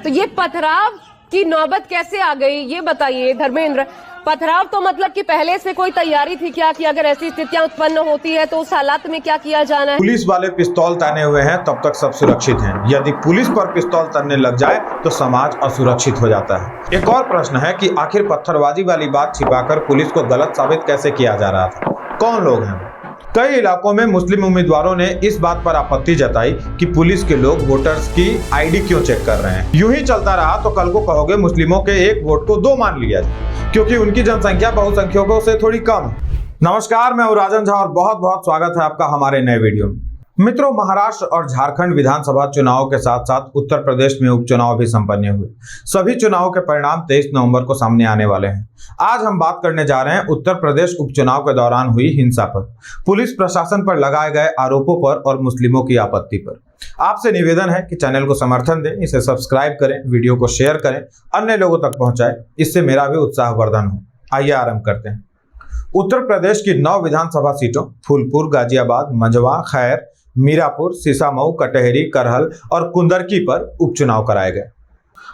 तो ये पथराव की नौबत कैसे आ गई, ये बताइए धर्मेंद्र। पथराव तो मतलब कि पहले से कोई तैयारी थी क्या कि अगर ऐसी स्थितियां उत्पन्न होती है तो उस हालात में क्या किया जाना है? पुलिस वाले पिस्तौल ताने हुए हैं, तब तक सब सुरक्षित हैं। यदि पुलिस पर पिस्तौल तानने लग जाए तो समाज असुरक्षित हो जाता है। एक और प्रश्न है कि आखिर पत्थरबाजी वाली बात छिपाकर पुलिस को गलत साबित कैसे किया जा रहा था? कौन लोग हैं? कई इलाकों में मुस्लिम उम्मीदवारों ने इस बात पर आपत्ति जताई कि पुलिस के लोग वोटर्स की आईडी क्यों चेक कर रहे हैं। यूं ही चलता रहा तो कल को कहोगे मुस्लिमों के एक वोट को दो मान लिया जाए, क्योंकि उनकी जनसंख्या बहुसंख्यकों से थोड़ी कम है। नमस्कार, मैं हूं राजन झा और बहुत बहुत स्वागत है आपका हमारे नए वीडियो में। मित्रों, महाराष्ट्र और झारखंड विधानसभा चुनाव के साथ साथ उत्तर प्रदेश में उपचुनाव भी संपन्न हुए। सभी चुनाव के परिणाम 23 नवंबर को सामने आने वाले हैं। आज हम बात करने जा रहे हैं उत्तर प्रदेश उपचुनाव के दौरान हुई हिंसा पर, पुलिस प्रशासन पर लगाए गए आरोपों पर और मुस्लिमों की आपत्ति पर। आपसे निवेदन है कि चैनल को समर्थन दें, इसे सब्सक्राइब करें, वीडियो को शेयर करें, अन्य लोगों तक पहुंचाएं, इससे मेरा भी उत्साहवर्धन हो। आइए आरंभ करते हैं। उत्तर प्रदेश की 9 विधानसभा सीटों फूलपुर, गाजियाबाद, मंझवा, खैर, मीरापुर, सीसामऊ, कटहरी, करहल और कुंदरकी पर उपचुनाव कराए गए।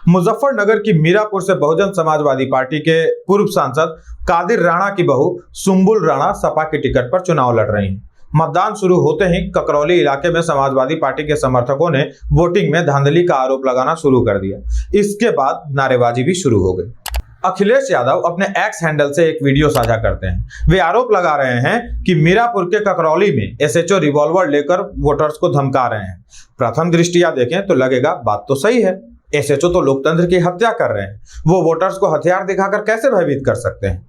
मुजफ्फरनगर की मीरापुर से बहुजन समाजवादी पार्टी के पूर्व सांसद कादिर राणा की बहू सुंबुल राणा सपा की टिकट पर चुनाव लड़ रही हैं। मतदान शुरू होते ही ककरौली इलाके में समाजवादी पार्टी के समर्थकों ने वोटिंग में धांधली का आरोप लगाना शुरू कर दिया। इसके बाद नारेबाजी भी शुरू हो गई। अखिलेश यादव अपने एक्स हैंडल से एक वीडियो साझा करते हैं। वे आरोप लगा रहे हैं कि मीरापुर के ककरौली में एसएचओ रिवॉल्वर लेकर वोटर्स को धमका रहे हैं। प्रथम दृष्टिया देखें तो लगेगा बात तो सही है, एसएचओ तो लोकतंत्र की हत्या कर रहे हैं, वो वोटर्स को हथियार दिखाकर कैसे भयभीत कर सकते हैं?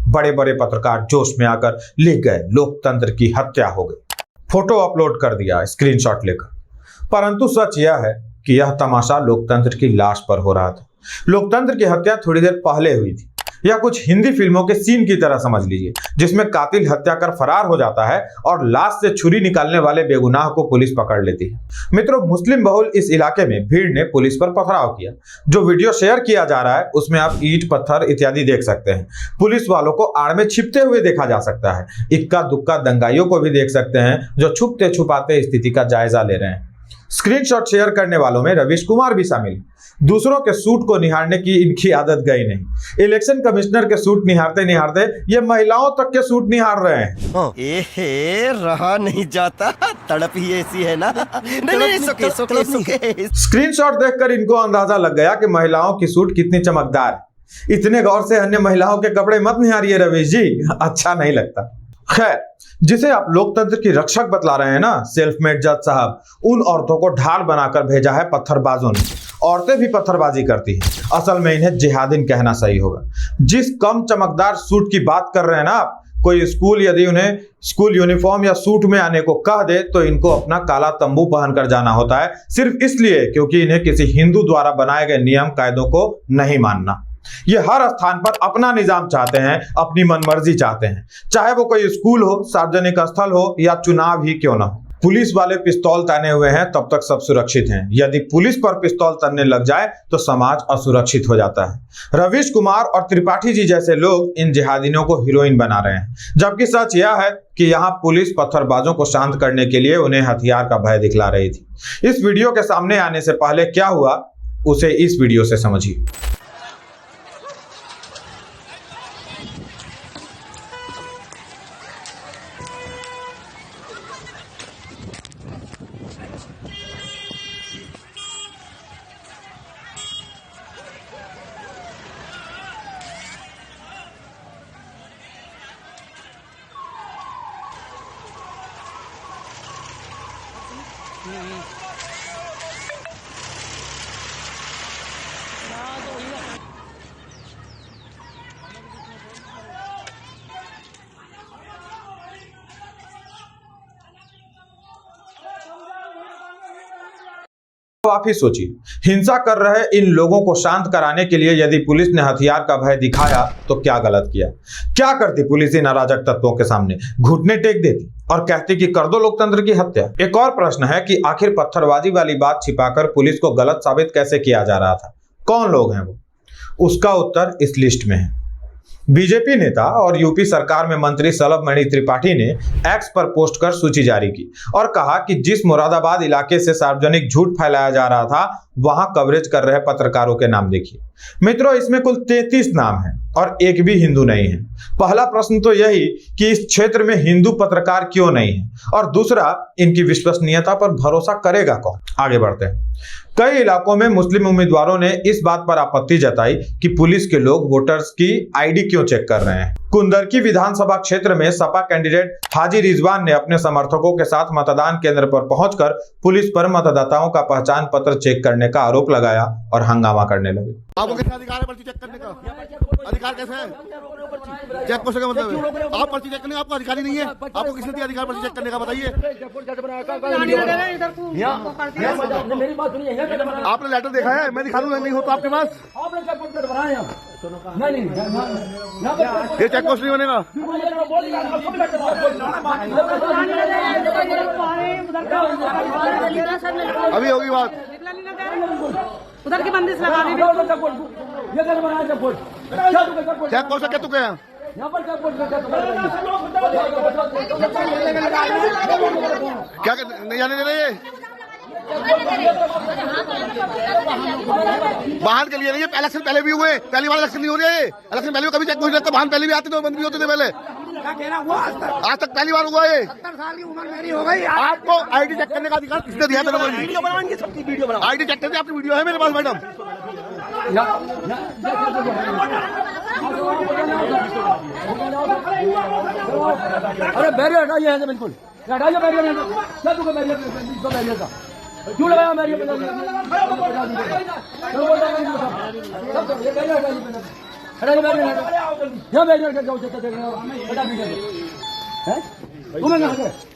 बड़े बड़े पत्रकार जोश में आकर लिख गए लोकतंत्र की हत्या हो गई, फोटो अपलोड कर दिया स्क्रीनशॉट लेकर। परंतु सच यह है कि यह तमाशा लोकतंत्र की लाश पर हो रहा था। लोकतंत्र की हत्या थोड़ी देर पहले हुई थी। यह कुछ हिंदी फिल्मों के सीन की तरह समझ लीजिए, जिसमें कातिल हत्या कर फरार हो जाता है और लाश से छुरी निकालने वाले बेगुनाह को पुलिस पकड़ लेती है। मित्रों, मुस्लिम बहुल इस इलाके में भीड़ ने पुलिस पर पथराव किया। जो वीडियो शेयर किया जा रहा है उसमें आप ईंट, पत्थर इत्यादि देख सकते हैं। पुलिस वालों को आड़ में छिपते हुए देखा जा सकता है। इक्का दुक्का दंगाइयों को भी देख सकते हैं जो छुपते छुपाते स्थिति का जायजा ले रहे हैं। स्क्रीनशॉट शेयर करने वालों में रवीश कुमार भी शामिल हैं। दूसरों के सूट को निहारने की इनकी आदत गई नहीं। इलेक्शन कमिश्नर के सूट निहारते निहारते ये महिलाओं तक के सूट निहार रहे हैं। एहे, रहा नहीं जाता, तड़प ही ऐसी है ना। नहीं, सोके। स्क्रीनशॉट देखकर इनको अंदाजा लग गया कि महिलाओं की सूट कितनी चमकदार है। इतने गौर से अन्य महिलाओं के कपड़े मत निहारिए रवीश जी, अच्छा नहीं लगता। खैर, जिसे आप लोकतंत्र की रक्षक बतला रहे हैं ना सेल्फ मेड जज साहब, उन औरतों को ढाल बनाकर भेजा है पत्थरबाजों ने। औरतें भी पत्थरबाजी करती हैं, असल में इन्हें जिहादिन कहना सही होगा। जिस कम चमकदार सूट की बात कर रहे हैं ना आप, कोई स्कूल यदि उन्हें स्कूल यूनिफॉर्म या सूट में आने को कह दे तो इनको अपना काला तंबू पहनकर जाना होता है, सिर्फ इसलिए क्योंकि इन्हें किसी हिंदू द्वारा बनाए गए नियम कायदों को नहीं मानना। ये हर स्थान पर अपना निजाम चाहते हैं, अपनी मनमर्जी चाहते हैं, चाहे वो कोई स्कूल हो, सार्वजनिक स्थल हो या चुनाव ही क्यों ना हो। पुलिस वाले पिस्तौल ताने हुए हैं, तब तक सब सुरक्षित हैं। यदि पुलिस पर पिस्तौल तानने लग जाए तो समाज असुरक्षित हो जाता है। रवीश कुमार और त्रिपाठी जी जैसे लोग इन जिहादिनों को हीरोइन बना रहे हैं, जबकि सच यह है कि यहाँ पुलिस पत्थरबाजों को शांत करने के लिए उन्हें हथियार का भय दिखला रही थी। इस वीडियो के सामने आने से पहले क्या हुआ उसे इस वीडियो से समझिए। तो आप ही सोचिए, हिंसा कर रहे इन लोगों को शांत कराने के लिए यदि पुलिस ने हथियार का भय दिखाया तो क्या गलत किया? क्या करती पुलिस इन अराजक तत्वों के सामने? घुटने टेक देती और कहती कि कर दो लोकतंत्र की हत्या। एक और प्रश्न है कि आखिर पत्थरबाजी वाली बात छिपाकर पुलिस को गलत साबित कैसे किया जा रहा था? कौन लोग हैं वो? उसका उत्तर इस लिस्ट में है। बीजेपी नेता और यूपी सरकार में मंत्री सलभ मणि त्रिपाठी ने एक्स पर पोस्ट कर सूची जारी की और कहा कि जिस मुरादाबाद इलाके से सार्वजनिक झूठ फैलाया जा रहा था वहां कवरेज कर रहे पत्रकारों के नाम देखिए। मित्रों, इसमें कुल 33 नाम हैं और एक भी हिंदू नहीं है। पहला प्रश्न तो यही कि इस क्षेत्र में हिंदू पत्रकार क्यों नहीं है, और दूसरा, इनकी विश्वसनीयता पर भरोसा करेगा कौन। आगे बढ़ते हैं। कई इलाकों में मुस्लिम उम्मीदवारों ने इस बात पर आपत्ति जताई कि पुलिस के लोग वोटर्स की आईडी क्यों चेक कर रहे हैं। कुंदरकी विधानसभा क्षेत्र में सपा कैंडिडेट हाजी रिजवान ने अपने समर्थकों के साथ मतदान केंद्र पर पहुंचकर पुलिस पर मतदाताओं का पहचान पत्र चेक करने का आरोप लगाया और हंगामा करने लगे। आपको कितना अधिकार है पर्ची चेक करने का? अधिकार कैसे है? चेक पोस्ट का मतलब है आप पर्ची चेक करने का आपको अधिकार ही नहीं है। आपको किसने दिया अधिकार पर्ची चेक करने का, बताइए। आपने लेटर देखा है? मैं दिखा दूं, नहीं हो तो आपके पास ये चेक पोस्ट नहीं बनेगा। अभी होगी बात। उधर की बंदिश लगा दी। चेक पोस्ट क्या तुके हैं? क्या नहीं जाने दे रहे? वाहन के लिए नहीं, इलेक्शन पहले भी हुए, पहली बार इलेक्शन नहीं हो रहे। इलेक्शन पहले कभी चेक पोस्ट लगता, वाहन पहले भी आते थे, बंद भी होते थे पहले। आज तक पहली बार हुआ है। 70 साल की उम्र मेरी हो गई। आपको आईडी चेक करने का अधिकार किसने दिया था? वीडियो बनाएंगे, सबकी वीडियो बनाओ। आईडी चेक करते, आपकी वीडियो है मेरे पास मैडम। अरे बैरियर हटाइए है बिल्कुल, हटाइए बैरियर। क्या तुमको बैरियर का क्यों लगाया? बैरियर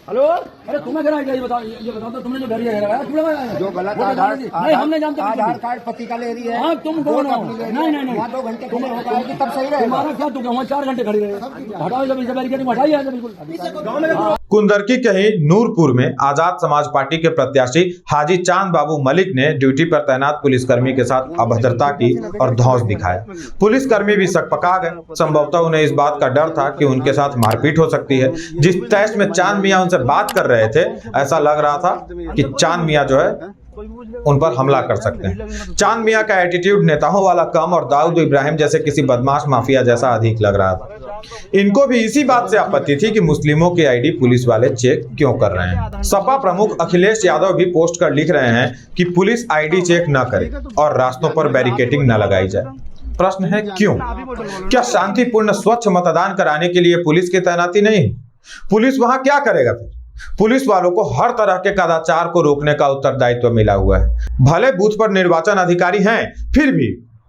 हेलो, अरे तुम्हें क्या ये बताओ, ये बताओ तो तुमने जो बैरियर लगाया क्यों लगाया? जो गलत आधार नहीं, हमने जानते आधार कार्ड पति का ले रही है। हाँ, तुम कौन हो? नहीं 2 घंटे खड़े हो जाएगी तब सही रहेगा। तुम्हारा क्या, तुम वहाँ 4 घंटे खड़ी रहे। हटाओ बैरिकेड, हटाइए बिल्कुल। कुंदरकी के ही नूरपुर में आजाद समाज पार्टी के प्रत्याशी हाजी चांद बाबू मलिक ने ड्यूटी पर तैनात पुलिसकर्मी के साथ अभद्रता की और धौंस दिखाया। पुलिसकर्मी भी सकपका गए। संभवतः उन्हें इस बात का डर था कि उनके साथ मारपीट हो सकती है। जिस टेस्ट में चांद मियां उनसे बात कर रहे थे, ऐसा लग रहा था कि चांद मियां जो है उन पर हमला कर सकते हैं। चांद मियां का एटीट्यूड नेताओं वाला कम और दाऊद इब्राहिम जैसे किसी बदमाश माफिया जैसा अधिक लग रहा था। इनको भी इसी बात से आपत्ति थी कि मुस्लिमों की आईडी पुलिस वाले चेक क्यों कर रहे हैं। सपा प्रमुख अखिलेश यादव भी पोस्ट कर लिख रहे हैं कि पुलिस आईडी चेक न करे और रास्तों पर बैरिकेडिंग न लगाई जाए। प्रश्न है क्यों? क्या शांतिपूर्ण स्वच्छ मतदान कराने के लिए पुलिस की तैनाती नहीं? पुलिस वहां क्या करेगा फिर? पुलिस वालों को हर तरह के कदाचार को रोकने का उत्तरदायित्व मिला हुआ है। भले बूथ पर निर्वाचन अधिकारी हैं, फिर भी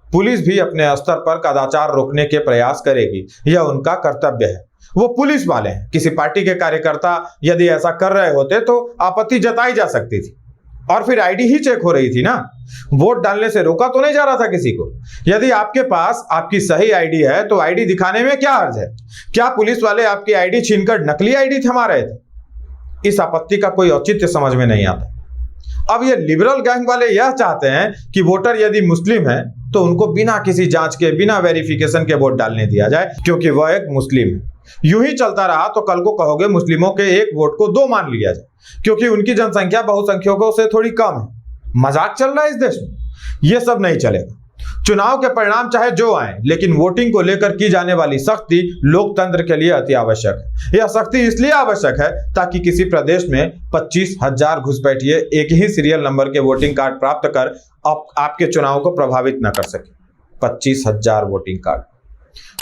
पुलिस भी अपने स्तर पर कदाचार रोकने के प्रयास करेगी, यह उनका कर्तव्य है। वो पुलिस वाले हैं। किसी पार्टी के कार्यकर्ता यदि ऐसा कर रहे होते तो आपत्ति जताई जा सकती थी और फिर आईडी ही चेक हो रही थी ना। वोट डालने से रोका तो नहीं जा रहा था किसी को। यदि आपके पास आपकी सही आईडी है तो आईडी दिखाने में क्या हर्ज है? क्या पुलिस वाले आपकी आईडी छीनकर नकली आईडी थमा रहे थे? इस आपत्ति का कोई औचित्य समझ में नहीं आता। अब ये लिबरल गैंग वाले यह चाहते हैं कि वोटर यदि मुस्लिम है तो उनको बिना किसी जांच के, बिना वेरिफिकेशन के वोट डालने दिया जाए क्योंकि वह एक मुस्लिम है। यूं ही चलता रहा तो कल को कहोगे मुस्लिमों के एक वोट को 2 मान लिया जाए क्योंकि उनकी जनसंख्या बहुसंख्यकों से थोड़ी कम है। मजाक चल रहा है इस देश में। यह सब नहीं चलेगा। चुनाव के परिणाम चाहे जो आए, लेकिन वोटिंग को लेकर की जाने वाली सख्ती लोकतंत्र के लिए अति आवश्यक है। यह सख्ती इसलिए आवश्यक है ताकि किसी प्रदेश में 25,000 घुसपैठिए एक ही सीरियल नंबर के वोटिंग कार्ड प्राप्त कर आपके चुनाव को प्रभावित न कर सके। 25,000 वोटिंग कार्ड।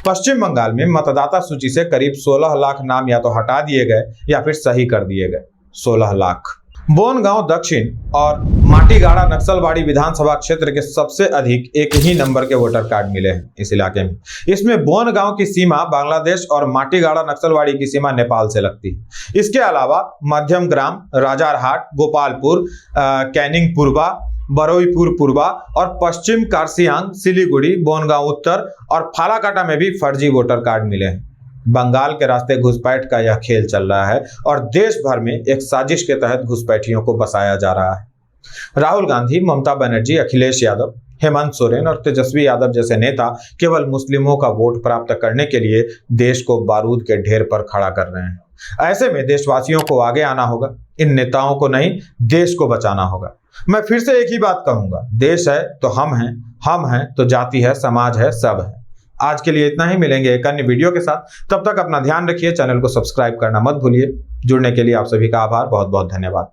पश्चिम बंगाल में मतदाता सूची से करीब 16 लाख नाम या तो हटा दिए गए या फिर सही कर दिए गए। 16 लाख। बोनगांव दक्षिण और माटीगाड़ा नक्सलवाड़ी विधानसभा क्षेत्र के सबसे अधिक एक ही नंबर के वोटर कार्ड मिले हैं इस इलाके में। इसमें बोनगांव की सीमा बांग्लादेश और माटीगाड़ा नक्सलवाड़ी की सीमा नेपाल से लगती है। इसके अलावा मध्यम ग्राम, राजारहाट, गोपालपुर, कैनिंग पूर्वा, बरोईपुर पूर्वा और पश्चिम कारसियांग, सिलीगुड़ी, बोनगांव उत्तर और फालाकाटा में भी फर्जी वोटर कार्ड मिले हैं। बंगाल के रास्ते घुसपैठ का यह खेल चल रहा है और देश भर में एक साजिश के तहत घुसपैठियों को बसाया जा रहा है। राहुल गांधी, ममता बनर्जी, अखिलेश यादव, हेमंत सोरेन और तेजस्वी यादव जैसे नेता केवल मुस्लिमों का वोट प्राप्त करने के लिए देश को बारूद के ढेर पर खड़ा कर रहे हैं। ऐसे में देशवासियों को आगे आना होगा, इन नेताओं को नहीं, देश को बचाना होगा। मैं फिर से एक ही बात कहूंगा, देश है तो हम हैं तो जाति है, समाज है, सब है। आज के लिए इतना ही, मिलेंगे एक अन्य वीडियो के साथ। तब तक अपना ध्यान रखिए, चैनल को सब्सक्राइब करना मत भूलिए। जुड़ने के लिए आप सभी का आभार, बहुत बहुत धन्यवाद।